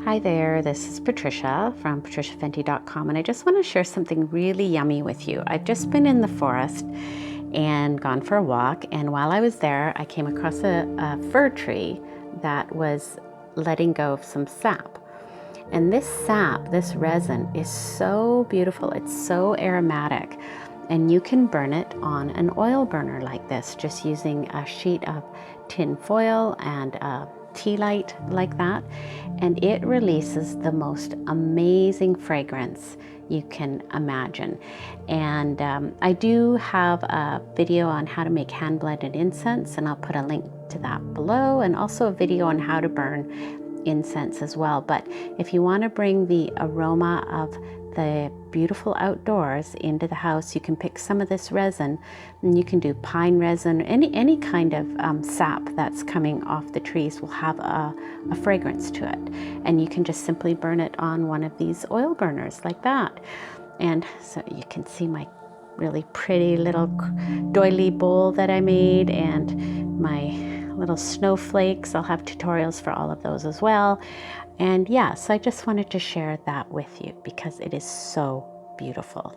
Hi there, this is Patricia from patriciafenty.com, and I just want to share something really yummy with you. I've just been in the forest and gone for a walk, and while I was there, I came across a fir tree that was letting go of some sap. And this sap, this resin, is so beautiful. It's so aromatic. And you can burn it on an oil burner like this, just using a sheet of tin foil and a tea light like that. And it releases the most amazing fragrance you can imagine. And I do have a video on how to make hand blended incense, and I'll put a link to that below, and also a video on how to burn incense as well. But if you want to bring the aroma of the beautiful outdoors into the house, you can pick some of this resin, and you can do pine resin. Any kind of sap that's coming off the trees will have a fragrance to it, and you can just simply burn it on one of these oil burners like that. And so you can see my really pretty little doily bowl that I made, and my little snowflakes. I'll have tutorials for all of those as well. And yeah, so I just wanted to share that with you because it is so beautiful.